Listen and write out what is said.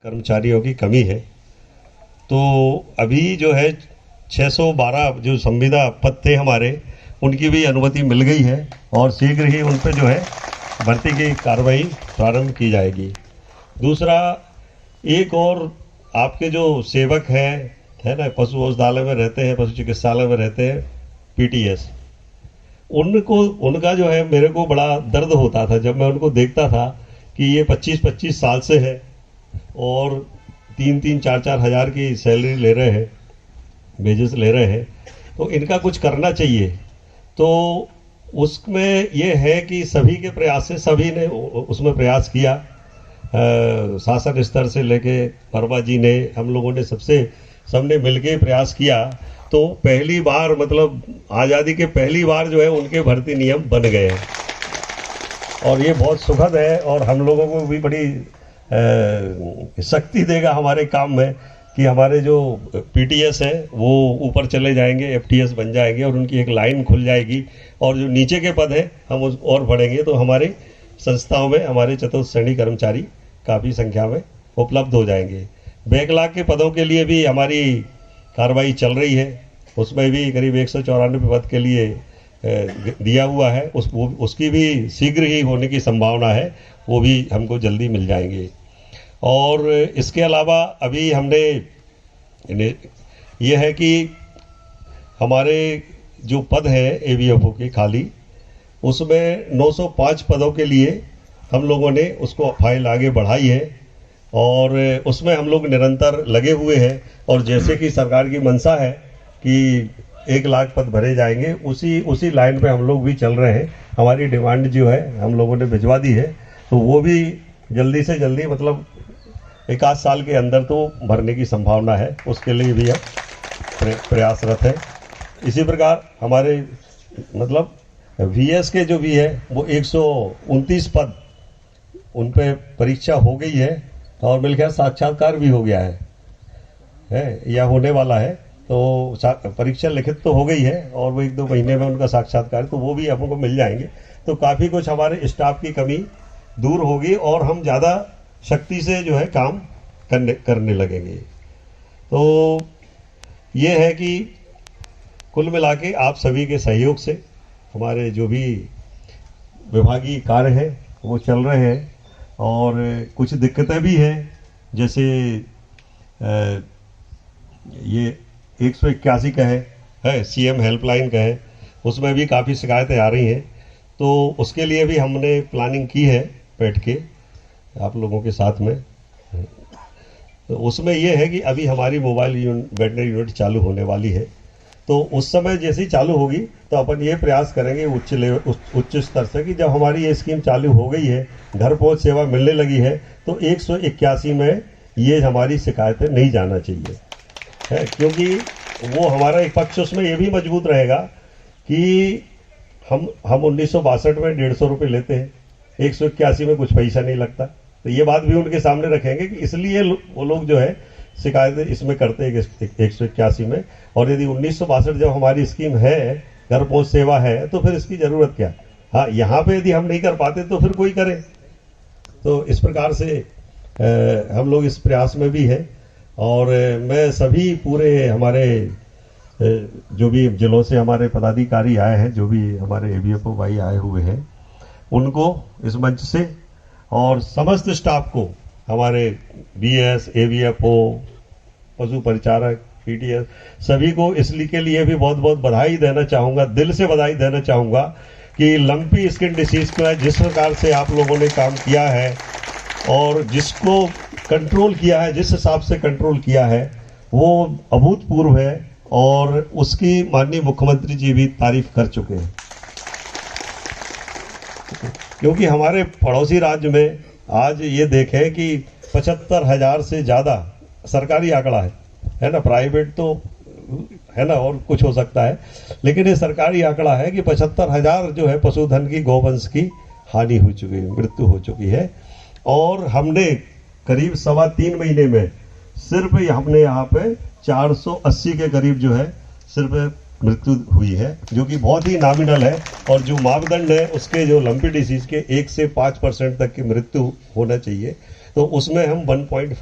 कर्मचारियों की कमी है। तो अभी जो है 612 जो संविदा पद थे हमारे, उनकी भी अनुमति मिल गई है और शीघ्र ही उन पर जो है भर्ती की कार्रवाई प्रारंभ की जाएगी। दूसरा, एक और आपके जो सेवक हैं, है ना, पशु औषधालय में रहते हैं, पशु चिकित्सालय में रहते हैं, पीटीएस, उनका जो है मेरे को बड़ा दर्द होता था जब मैं उनको देखता था कि ये 25-25 साल से है और 3-3, 4-4 हज़ार की सैलरी ले रहे हैं, वेजेस ले रहे हैं। तो इनका कुछ करना चाहिए। तो उसमें ये है कि सभी के प्रयास से सभी ने उसमें प्रयास किया, शासन स्तर से लेके वर्मा जी ने, हम लोगों ने सबने मिलके प्रयास किया। तो पहली बार, मतलब आज़ादी के पहली बार जो है उनके भर्ती नियम बन गए हैं और ये बहुत सुखद है और हम लोगों को भी बड़ी शक्ति देगा हमारे काम में कि हमारे जो पीटीएस है वो ऊपर चले जाएंगे, एफटीएस बन जाएंगे और उनकी एक लाइन खुल जाएगी और जो नीचे के पद हैं हम उस और बढ़ेंगे। तो हमारे संस्थाओं में हमारे चतुर्थ श्रेणी कर्मचारी काफ़ी संख्या में उपलब्ध हो जाएंगे। बैकलॉग के पदों के लिए भी हमारी कार्रवाई चल रही है, उसमें भी करीब 194 पद के लिए दिया हुआ है, उसकी भी शीघ्र ही होने की संभावना है, वो भी हमको जल्दी मिल जाएंगे। और इसके अलावा अभी हमने ये है कि हमारे जो पद हैं एवीएफओ के खाली, उसमें 905 पदों के लिए हम लोगों ने उसको फाइल आगे बढ़ाई है और उसमें हम लोग निरंतर लगे हुए हैं और जैसे कि सरकार की मंशा है कि 1 लाख पद भरे जाएंगे, उसी लाइन पे हम लोग भी चल रहे हैं। हमारी डिमांड जो है हम लोगों ने भिजवा दी है, तो वो भी जल्दी से जल्दी, मतलब 1 आध साल के अंदर तो भरने की संभावना है, उसके लिए भी हम प्रयासरत हैं। इसी प्रकार हमारे मतलब वीएस के जो भी है वो 129 पद, उन पे परीक्षा हो गई है और मिल गया, साक्षात्कार भी हो गया है या होने वाला है। तो परीक्षा लिखित तो हो गई है और वो 1-2 महीने में उनका साक्षात्कार, तो वो भी हमको मिल जाएंगे। तो काफ़ी कुछ हमारे स्टाफ की कमी दूर होगी और हम ज़्यादा शक्ति से जो है काम करने लगेंगे। तो ये है कि कुल मिला के आप सभी के सहयोग से हमारे जो भी विभागीय कार्य है वो चल रहे हैं और कुछ दिक्कतें भी हैं, जैसे ये 181 का है सीएम हेल्पलाइन का है, उसमें भी काफ़ी शिकायतें आ रही हैं। तो उसके लिए भी हमने प्लानिंग की है बैठ के आप लोगों के साथ में। तो उसमें ये है कि अभी हमारी मोबाइल वेटनरी यूनिट चालू होने वाली है, तो उस समय जैसे ही चालू होगी तो अपन ये प्रयास करेंगे उच्च स्तर से कि जब हमारी ये स्कीम चालू हो गई है, घर पहुंच सेवा मिलने लगी है, तो 181 में ये हमारी शिकायतें नहीं जाना चाहिए है, क्योंकि वो हमारा एक पक्ष उसमें ये भी मजबूत रहेगा कि हम 1962 में 150 रुपये लेते हैं, 181 में कुछ पैसा नहीं लगता। तो ये बात भी उनके सामने रखेंगे कि इसलिए वो लोग जो है शिकायतें इसमें करते हैं 181 में। और यदि 1962 जब हमारी स्कीम है, घर पहुंच सेवा है, तो फिर इसकी ज़रूरत क्या। हाँ, यहाँ पे यदि हम नहीं कर पाते तो फिर कोई करे। तो इस प्रकार से हम लोग इस प्रयास में भी हैं और मैं सभी पूरे हमारे जो भी जिलों से हमारे पदाधिकारी आए हैं, जो भी हमारे एवीएफओ भाई आए हुए हैं, उनको इस मंच से और समस्त स्टाफ को, हमारे बीएस, एवीएफओ, पशु परिचारक, पीटीएस, सभी को इसलिए के लिए भी बहुत बहुत बधाई देना चाहूँगा, दिल से बधाई देना चाहूँगा कि लंपी स्किन डिसीज का जिस प्रकार से आप लोगों ने काम किया है और जिसको कंट्रोल किया है, जिस हिसाब से कंट्रोल किया है, वो अभूतपूर्व है और उसकी माननीय मुख्यमंत्री जी भी तारीफ कर चुके हैं। क्योंकि हमारे पड़ोसी राज्य में आज ये देखें कि 75,000 से ज़्यादा सरकारी आंकड़ा है ना, प्राइवेट तो है ना और कुछ हो सकता है, लेकिन ये सरकारी आंकड़ा है कि 75,000 जो है पशुधन की, गौवंश की हानि हो चुकी है, मृत्यु हो चुकी है। और हमने करीब 3.25 महीने में सिर्फ हमने यहाँ पे 480 के करीब जो है सिर्फ मृत्यु हुई है, जो कि बहुत ही नॉमिनल है। और जो मापदंड है उसके, जो लंपी डिसीज के 1 से 5% तक की मृत्यु होना चाहिए, तो उसमें हम 1.5